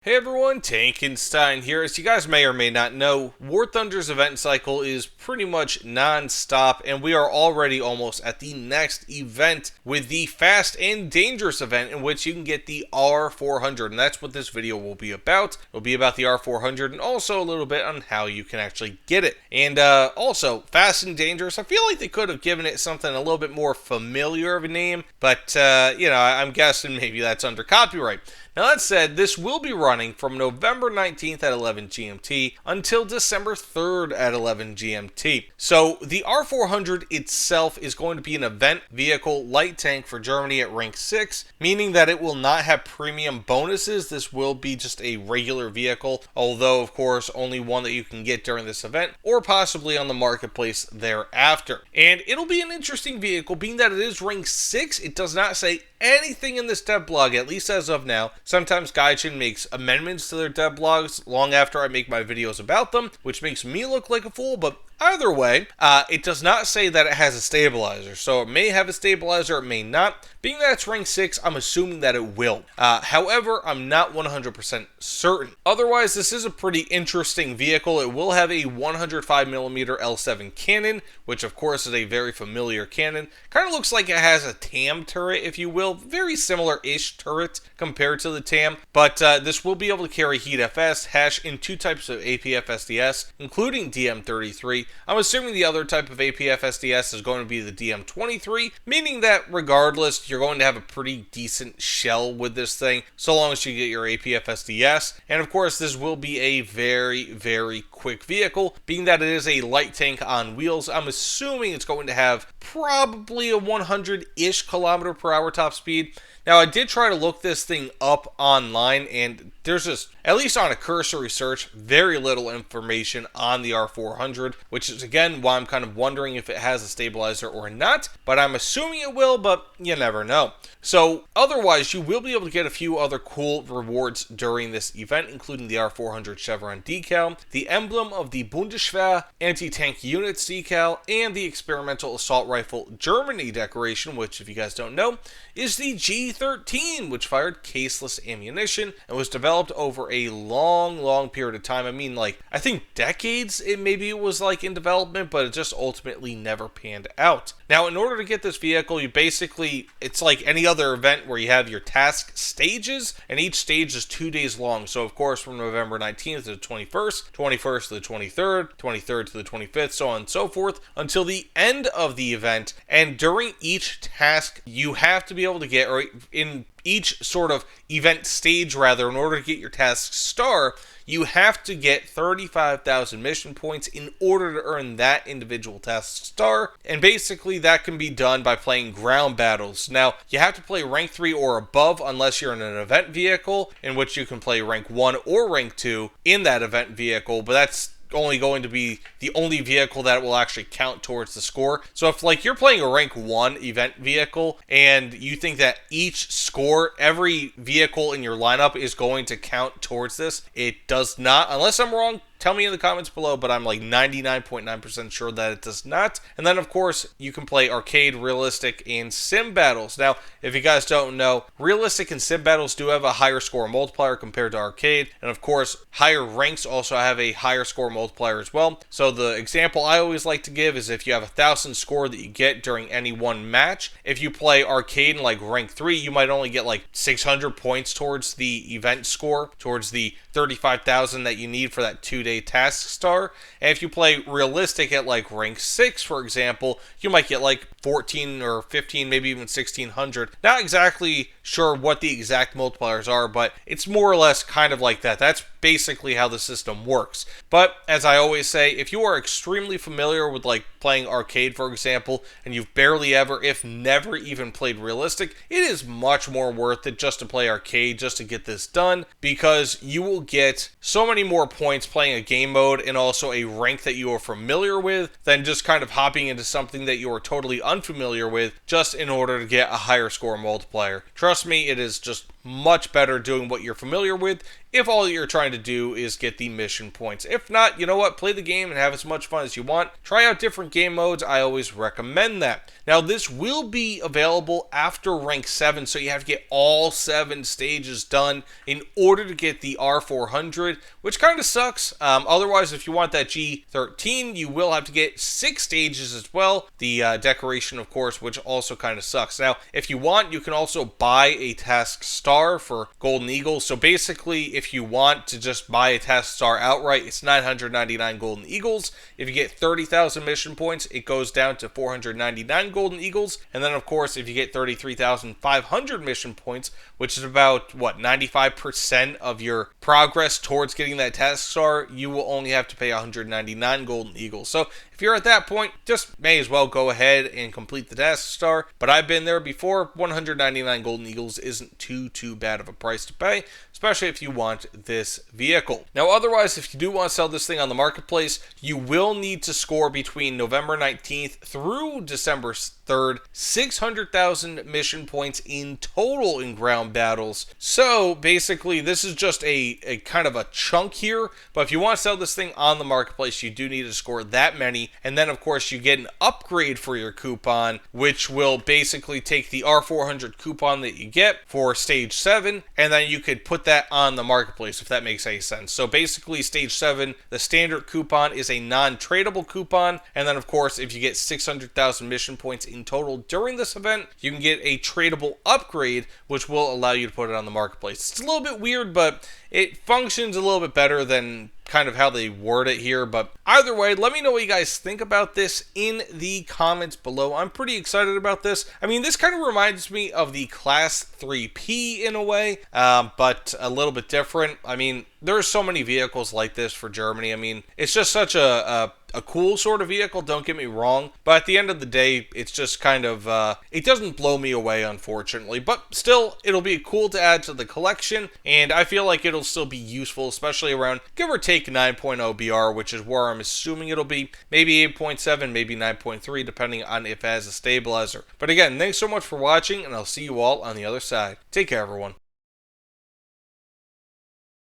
Hey everyone, Tankenstein here. As you guys may or may not know, War Thunder's event cycle is pretty much non-stop, and we are already almost at the next event with the Fast and Dangerous event, in which you can get the R400, and that's what this video will be about. It'll be about the R400 and also a little bit on how you can actually get it. And also, Fast and Dangerous, I feel like they could have given it something a little bit more familiar of a name, but I'm guessing maybe that's under copyright. Now that said, this will be running from November 19th at 11 GMT until December 3rd at 11 GMT. So the R400 itself is going to be an event vehicle light tank for Germany at rank 6, meaning that it will not have premium bonuses. This will be just a regular vehicle, although of course only one that you can get during this event or possibly on the marketplace thereafter. And it'll be an interesting vehicle, being that it is rank 6. It does not say anything in this dev blog, at least as of now. Sometimes Gaijin makes amendments to their dev blogs long after I make my videos about them, which makes me look like a fool, but either way, it does not say that it has a stabilizer. So it may have a stabilizer, it may not. Being that it's rank 6, I'm assuming that it will. However, I'm not 100% certain. Otherwise, this is a pretty interesting vehicle. It will have a 105mm L7 cannon, which of course is a very familiar cannon. Kind of looks like it has a TAM turret, if you will. Very similar-ish turret compared to the TAM. But this will be able to carry Heat FS, hash in 2 types of APF SDS, including DM33. I'm assuming the other type of APF SDS is going to be the DM23, meaning that regardless, you're going to have a pretty decent shell with this thing, so long as you get your APF SDS. And of course, this will be a very, very quick vehicle, being that it is a light tank on wheels. I'm assuming it's going to have probably a 100-ish kilometer per hour top speed. Now, I did try to look this thing up online, and there's just, at least on a cursory search, very little information on the R400, which is, again, why I'm kind of wondering if it has a stabilizer or not, but I'm assuming it will, but you never know. So, otherwise, you will be able to get a few other cool rewards during this event, including the R400 Chevron decal, the emblem of the Bundeswehr anti-tank units decal, and the experimental assault rifle Germany decoration, which, if you guys don't know, is the G13, which fired caseless ammunition and was developed over a long period of time. I mean, I think decades it was in development, but it just ultimately never panned out. Now, in order to get this vehicle, it's like any other event where you have your task stages, and each stage is 2 days long. So, of course, from November 19th to the 21st, 21st to the 23rd, 23rd to the 25th, so on and so forth, until the end of the event. And during each task, you have to be able to get, or in each sort of event stage rather, in order to get your task star, you have to get 35,000 mission points in order to earn that individual task star, and basically that can be done by playing ground battles. Now, you have to play rank 3 or above unless you're in an event vehicle, in which you can play rank 1 or rank 2 in that event vehicle, but that's only going to be the only vehicle that will actually count towards the score. So if you're playing a rank 1 event vehicle and you think that each score, every vehicle in your lineup is going to count towards this, it does not. Unless I'm wrong, tell me in the comments below, but I'm 99.9% sure that it does not. And then, of course, you can play arcade, realistic, and sim battles. Now, if you guys don't know, realistic and sim battles do have a higher score multiplier compared to arcade. And, of course, higher ranks also have a higher score multiplier as well. So the example I always like to give is if you have 1,000 score that you get during any one match, if you play arcade in rank 3, you might only get 600 points towards the event score, towards the 35,000 that you need for that 2-day task star. And if you play realistic at rank 6, for example, you might get 14 or 15, maybe even 1,600. Not exactly sure what the exact multipliers are, but it's more or less kind of like that. That's basically how the system works. But as I always say, if you are extremely familiar with playing arcade, for example, and you've barely ever, if never even played realistic, it is much more worth it just to play arcade, just to get this done, because you will get so many more points playing a game mode and also a rank that you are familiar with than just kind of hopping into something that you are totally unfamiliar with just in order to get a higher score multiplier. Trust me, it is just much better doing what you're familiar with if all you're trying to do is get the mission points. If not, you know what? Play the game and have as much fun as you want. Try out different game modes. I always recommend that. Now, this will be available after rank 7, so you have to get all 7 stages done in order to get the R400, which kind of sucks. Otherwise, if you want that G13, you will have to get 6 stages as well. The decoration, of course, which also kind of sucks. Now, if you want, you can also buy a task star for Golden Eagles. So basically, if you want to just buy a task star outright, it's 999 Golden Eagles. If you get 30,000 mission points, it goes down to 499 Golden Eagles. And then, of course, if you get 33,500 mission points, which is about, 95% of your progress towards getting that task star, you will only have to pay 199 Golden Eagles. So if you're at that point, just may as well go ahead and complete the task star. But I've been there before. 199 Golden Eagles isn't too bad of a price to pay, especially if you want this vehicle. Now, otherwise, if you do want to sell this thing on the marketplace, you will need to score between November 19th through December 3rd, 600,000 mission points in total in ground battles. So basically, this is just a kind of a chunk here, but if you want to sell this thing on the marketplace, you do need to score that many. And then, of course, you get an upgrade for your coupon, which will basically take the R400 coupon that you get for stage 7, and then you could put that on the marketplace, if that makes any sense. So basically, stage 7, the standard coupon is a non-tradable coupon, and then, of course, if you get 600,000 mission points in total during this event, you can get a tradable upgrade, which will allow you to put it on the marketplace. It's a little bit weird, but it functions a little bit better than kind of how they word it here. But either way, let me know what you guys think about this in the comments below. I'm pretty excited about this. I mean, this kind of reminds me of the Class 3P in a way, but a little bit different. I mean, there are so many vehicles like this for Germany. I mean, it's just such a cool sort of vehicle, don't get me wrong, but at the end of the day, it's just kind of, it doesn't blow me away, unfortunately, but still, it'll be cool to add to the collection, and I feel like it'll still be useful, especially around, give or take, 9.0 BR, which is where I'm assuming it'll be, maybe 8.7, maybe 9.3, depending on if it has a stabilizer. But again, thanks so much for watching, and I'll see you all on the other side. Take care, everyone.